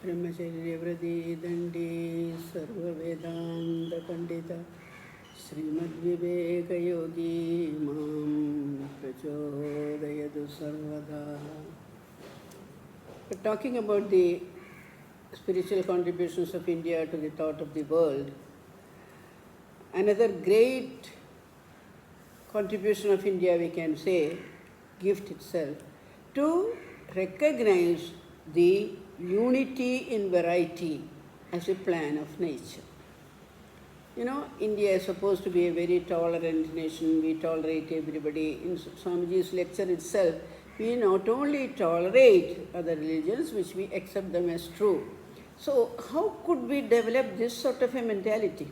ब्रह्मचर्यव्रती दंडी सर्ववेदांत पंडिता श्रीमद्विवेकयोगी मां प्रचोदयतु सर्वदा. We're talking about the spiritual contributions of India to the thought of the world. Another great contribution of India, we can say, gift itself, to recognize the unity in variety as a plan of nature. You know, India is supposed to be a very tolerant nation. We tolerate everybody. In Swamiji's lecture itself, we not only tolerate other religions, which we accept them as true. So, how could we develop this sort of a mentality?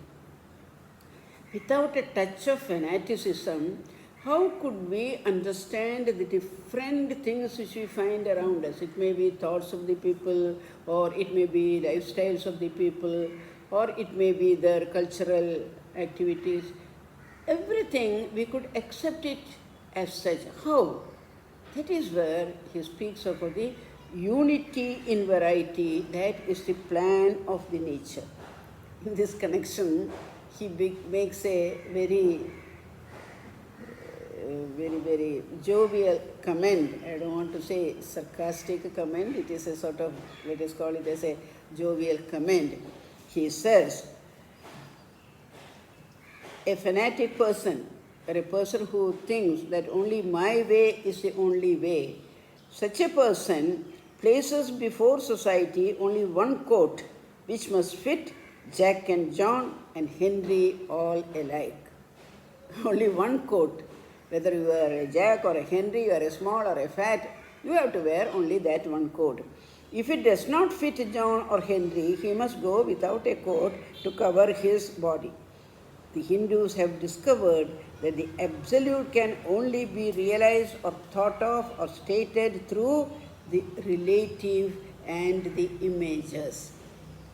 Without a touch of fanaticism, how could we understand the different things which we find around us? It may be thoughts of the people, or it may be lifestyles of the people, or it may be their cultural activities. Everything we could accept it as such. How? That is where he speaks of the unity in variety. That is the plan of the nature. In this connection, he makes a very jovial comment. I don't want to say sarcastic comment. It is a sort of, let us call it as a jovial comment. He says, a fanatic person, or a person who thinks that only my way is the only way, such a person places before society only one coat which must fit Jack and John and Henry all alike. Only one coat. Whether you are a Jack or a Henry, or a small or a fat, you have to wear only that one coat. If it does not fit John or Henry, he must go without a coat to cover his body. The Hindus have discovered that the absolute can only be realized or thought of or stated through the relative and the images.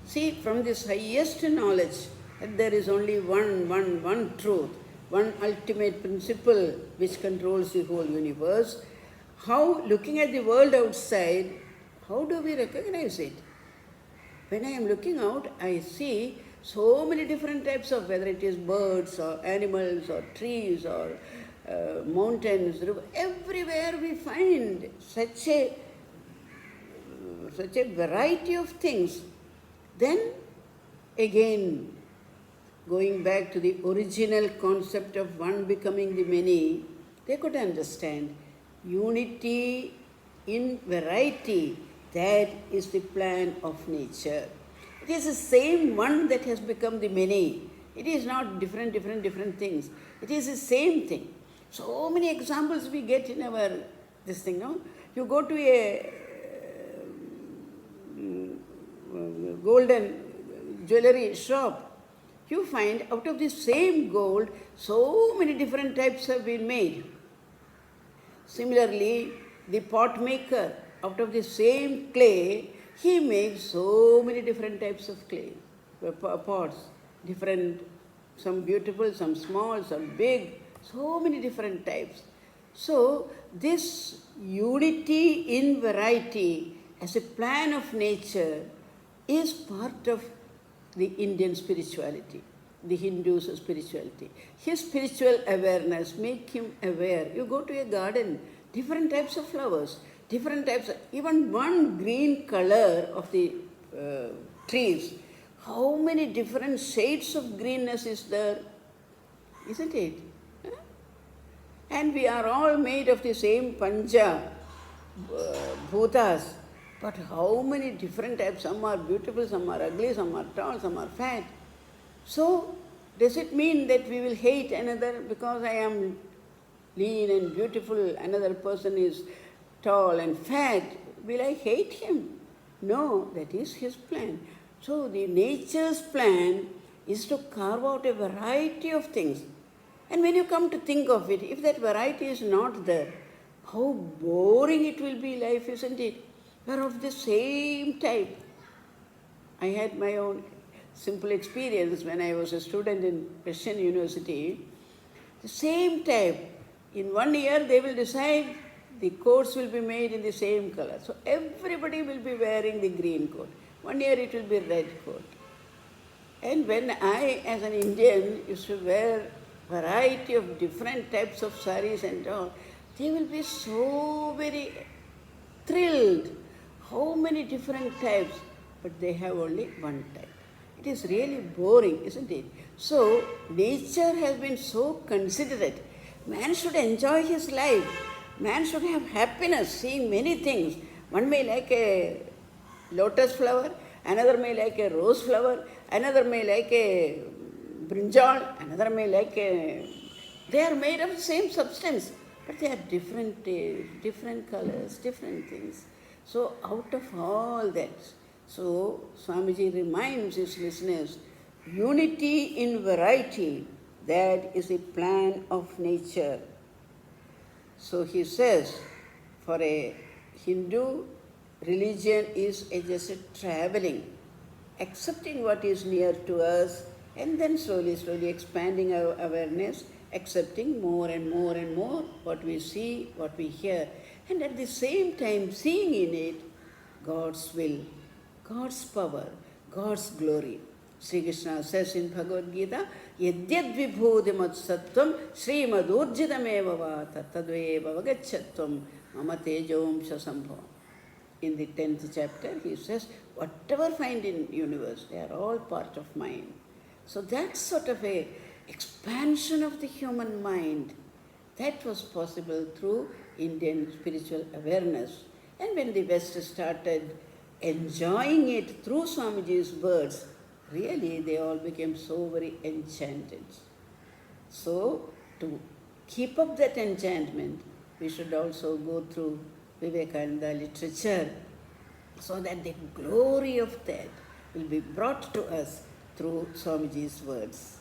See, from this highest knowledge that there is only one truth, one ultimate principle which controls the whole universe, how, looking at the world outside, how do we recognize it? When I am looking out, I see so many different types of, whether it is birds or animals or trees or mountains, everywhere we find such a variety of things. Then again, going back to the original concept of one becoming the many, they could understand unity in variety. That is the plan of nature. It is the same one that has become the many. It is not different things. It is the same thing. So many examples we get in our this thing. No, you go to a golden jewelry shop. You find out of the same gold, so many different types have been made. Similarly, the pot maker, out of the same clay, he makes so many different types of clay, pots, different, some beautiful, some small, some big, so many different types. So, this unity in variety as a plan of nature is part of the Indian spirituality, the Hindu's spirituality. His spiritual awareness make him aware. You go to a garden, different types of flowers, different types, even one green color of the trees. How many different shades of greenness is there? Isn't it? And we are all made of the same pancha, bhutas. But how many different types? Some are beautiful, some are ugly, some are tall, some are fat. So, does it mean that we will hate another because I am lean and beautiful, another person is tall and fat? Will I hate him? No, that is his plan. So, the nature's plan is to carve out a variety of things. And when you come to think of it, if that variety is not there, how boring it will be life, isn't it? We are of the same type. I had my own simple experience when I was a student in Christian University. The same type. In 1 year, they will decide the coats will be made in the same color. So everybody will be wearing the green coat. 1 year it will be red coat. And when I, as an Indian, used to wear variety of different types of saris and all, they will be so very thrilled. How many different types, but they have only one type. It is really boring, isn't it? So, nature has been so considerate. Man should enjoy his life. Man should have happiness, seeing many things. One may like a lotus flower, another may like a rose flower, another may like a brinjal, another may like a... They are made of the same substance, but they are different tastes, different colors, different things. So out of all that, so Swamiji reminds his listeners, unity in variety, that is a plan of nature. So he says, for a Hindu, religion is just a traveling, accepting what is near to us, and then slowly, slowly expanding our awareness, accepting more and more and more what we see, what we hear, and at the same time seeing in it God's will, God's power, God's glory. Sri Krishna says in Bhagavad Gita, Yadyad vibhudimat sattvam srimadurjidameva va tattadveva vagachatvam mama tejomsha sambhavam. In the 10th chapter, he says, whatever find in universe, they are all part of mind. So that sort of a expansion of the human mind, that was possible through Indian spiritual awareness. And when the West started enjoying it through Swamiji's words, really they all became so very enchanted. So to keep up that enchantment, we should also go through Vivekananda literature, so that the glory of that will be brought to us through Swamiji's words.